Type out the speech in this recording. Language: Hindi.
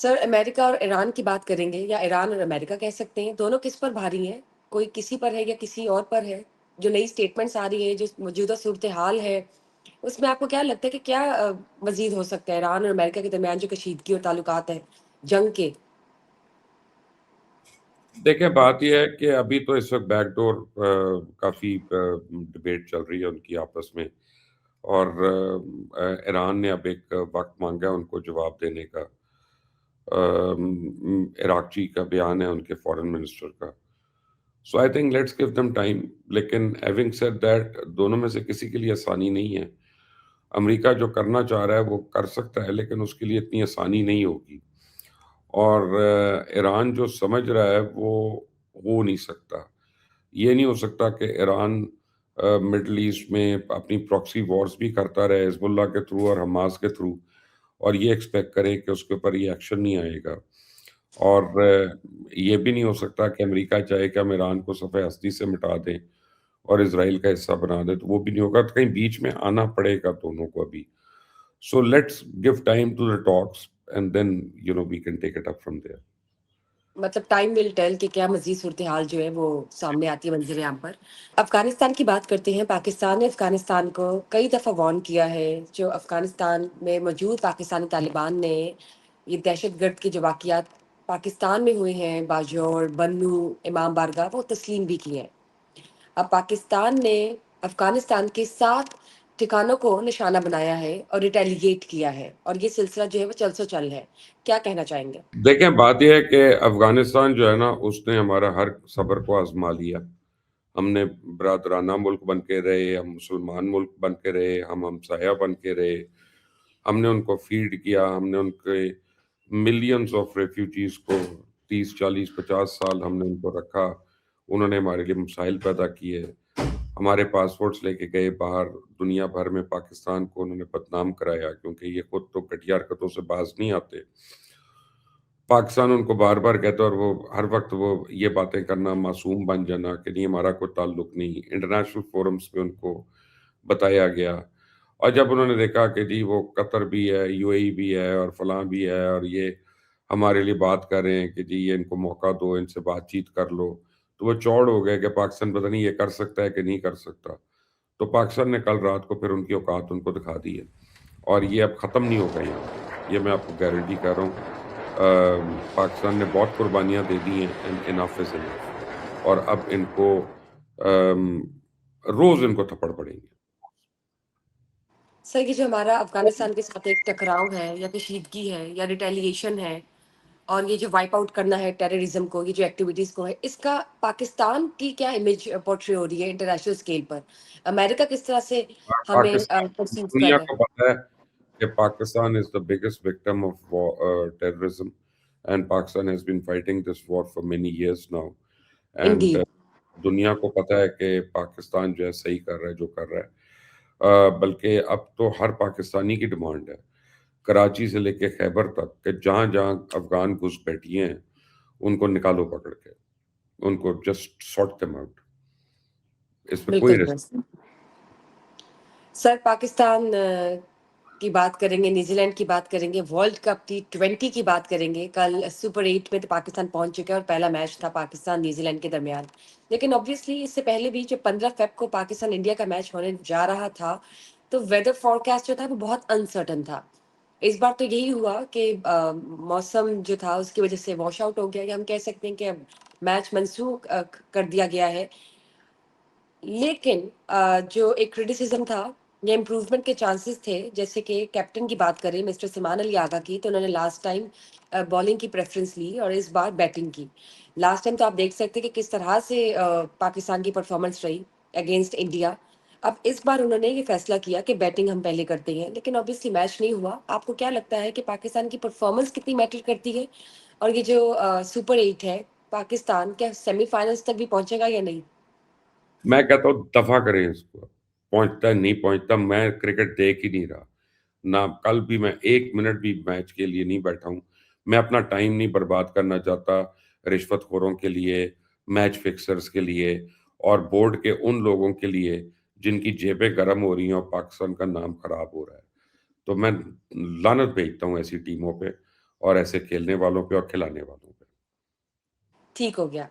सर, अमेरिका और ईरान की बात करेंगे या ईरान और अमेरिका कह सकते हैं, दोनों किस पर भारी हैं? कोई किसी पर है या किसी और पर है? जो नई स्टेटमेंट्स आ रही है, जो मौजूदा सूरत-ए-हाल है, उसमें आपको क्या लगता है कि क्या मज़ीद हो सकता है ईरान और अमेरिका के दरमियान जो कशीदगी और ताल्लुकात हैं, जंग के? देखिए, बात ये है कि अभी तो इस वक़्त बैकडोर काफ़ी डिबेट चल रही है उनकी आपस में और ईरान ने अब एक वक़्त माँगा है उनको जवाब देने का। इराक़ची का बयान है उनके फ़ॉरेन मिनिस्टर का। So I think let's give them time, लेकिन हैविंग सेड दैट दोनों में से किसी के लिए आसानी नहीं है। अमेरिका जो करना चाह रहा है वो कर सकता है, लेकिन उसके लिए इतनी आसानी नहीं होगी। और ईरान जो समझ रहा है वो हो नहीं सकता। ये नहीं हो सकता कि ईरान मिडल ईस्ट में अपनी प्रॉक्सी वॉर्स भी करता रहे हिज़्बुल्लाह के थ्रू और हमास के थ्रू, और ये एक्सपेक्ट करे कि उसके ऊपर ये एक्शन नहीं आएगा। और ये भी नहीं हो सकता कि अमेरिका चाहे कि हम ईरान को सफ़े हस्ती से मिटा दें और इज़राइल का हिस्सा बना दें, तो वो भी नहीं होगा। तो कहीं बीच में आना पड़ेगा दोनों को अभी। So let's give time to the talks and then we can take it up from there. मतलब टाइम विल टेल कि क्या मज़ीद सूरत-ए-हाल जो है वो सामने आती है मंज़र-ए-आम पर। अफ़गानिस्तान की बात करते हैं, पाकिस्तान ने अफ़गानिस्तान को कई दफ़ा वार्न किया है, जो अफ़गानिस्तान में मौजूद पाकिस्तानी तालिबान ने ये दहशतगर्द के जो वाक़ियात पाकिस्तान में हुए हैं, बाजौर, बन्नू, इमाम बारगाह, वो तस्लीम भी किए हैं। अब पाकिस्तान ने अफ़गानिस्तान के 7 ठिकानों को निशाना बनाया है और रिटेलिएट किया है और ये सिलसिला जो है वो चल है। क्या कहना चाहेंगे? देखें, बात ये है कि अफ़गानिस्तान जो है ना, उसने हमारा हर सब्र को आज़मा लिया। हमने बरादराना मुल्क बन के रहे, हम मुसलमान मुल्क बन के रहे, हम हमसाया बन के रहे। हमने उनको फ़ीड किया, हमने उनके मिलियंस ऑफ रेफ्यूजीज़ को 30, 40, 50 साल हमने उनको रखा। उन्होंने हमारे लिए मसाइल पैदा किए। हमारे पासपोर्ट्स लेके गए बाहर, दुनिया भर में पाकिस्तान को उन्होंने बदनाम कराया, क्योंकि ये खुद तो घटिया हरकतों से बाज़ नहीं आते। पाकिस्तान उनको बार-बार कहता है और वो हर वक़्त वो ये बातें करना, मासूम बन जाना कि नहीं हमारा कोई ताल्लुक नहीं। इंटरनेशनल फ़ोरम्स पे उनको बताया गया, और जब उन्होंने देखा कि जी वो कतर भी है, यूएई भी है और फलाँ भी है और ये हमारे लिए बात कर रहे हैं कि जी ये इनको मौका दो, इनसे बातचीत कर लो, तो वो चौड़ हो गए कि पाकिस्तान पता नहीं ये कर सकता है कि नहीं कर सकता। तो पाकिस्तान ने कल रात को फिर उनकी औकात उनको दिखा दी है, और ये अब ख़त्म नहीं होगा यहाँ पे। ये मैं आपको गारंटी कर रहा हूँ। पाकिस्तान ने बहुत कुर्बानियाँ दे दी हैं, एंड इनफ इज़ इनफ। और अब इनको रोज़ इनको थप्पड़ पड़ेंगे। सर, ये जो हमारा अफ़गानिस्तान के साथ एक टकराव है या कशीदगी है या रिटेलिएशन है और ये जो वाइप आउट करना है टेररिज़्म को, ये जो एक्टिविटीज़ को है, इसका पाकिस्तान की क्या इमेज पोर्ट्रे हो रही है इंटरनेशनल स्केल पर? अमेरिका किस तरह से हमें पाकिस्तान, परसीव कर दुनिया रहा को है? पता है कि Pakistan is the biggest victim of terrorism, and Pakistan has been fighting this war for many years now. And Indeed. दुनिया को पता है कि पाकिस्तान जो है सही कर रहा है जो कर रहा है। बल्कि अब तो हर पाकिस्तानी की डिमांड है, कराची से लेके खैबर तक, कि जहाँ-जहाँ अफ़गान घुस बैठिए हैं, उनको निकालो पकड़ के, उनको जस्ट सॉर्ट देम आउट। इसमें कोई बिल्कुल रिस्क। सर। सर, पाकिस्तान की बात करेंगे, न्यूज़ीलैंड की बात करेंगे, वर्ल्ड कप T20 की बात करेंगे। कल सुपर 8 में तो पाकिस्तान पहुँच चुका है और पहला मैच था पाकिस्तान-न्यूज़ीलैंड के दरमियान। लेकिन ऑब्वियसली इससे पहले भी जब 15 फ़ेब को पाकिस्तान-इंडिया का मैच होने जा रहा था, तो वेदर फ़ॉरकास्ट जो था वो बहुत अनसर्टेन था। इस बार तो यही हुआ कि मौसम जो था उसकी वज़ह से वॉश आउट हो गया, या हम कह सकते हैं कि अब मैच मनसूख कर दिया गया है। लेकिन जो एक क्रिटिसिज़्म था या इम्प्रूवमेंट के चांसेस थे, जैसे कि कैप्टन की बात करें मिस्टर सलमान अली आगा की, तो उन्होंने लास्ट टाइम बॉलिंग की प्रेफ़रेंस ली और इस बार बैटिंग की। लास्ट टाइम तो आप देख सकते हैं कि किस तरह से पाकिस्तान की परफ़ॉर्मेंस रही अगेंस्ट इंडिया। अब इस बार उन्होंने ये फ़ैसला किया कि बैटिंग हम पहले करते हैं, लेकिन ऑब्वियसली मैच नहीं हुआ। आपको क्या लगता है कि पाकिस्तान की परफ़ॉर्मेंस कितनी मैटर करती है? और ये जो सुपर 8 है, पाकिस्तान क्या सेमीफ़ाइनल्स तक भी पहुँचेगा या नहीं? मैं कहता हूँ दफ़ा करें इसको। पहुँचता है, नहीं पहुँचता, मैं क्रिकेट देख ही नहीं रहा। ना कल भी मैं 1 मिनट भी मैच के लिए नहीं बैठा हूँ। मैं अपना टाइम नहीं बर्बाद करना चाहता रिश्वतखोरों के लिए, मैच फिक्सर्स के लिए और बोर्ड के उन लोगों के लिए जिनकी जेबें गरम हो रही हैं और पाकिस्तान का नाम खराब हो रहा है। तो मैं लानत भेजता हूँ ऐसी टीमों पे, और ऐसे खेलने वालों पे और खिलाने वालों पे। ठीक हो गया।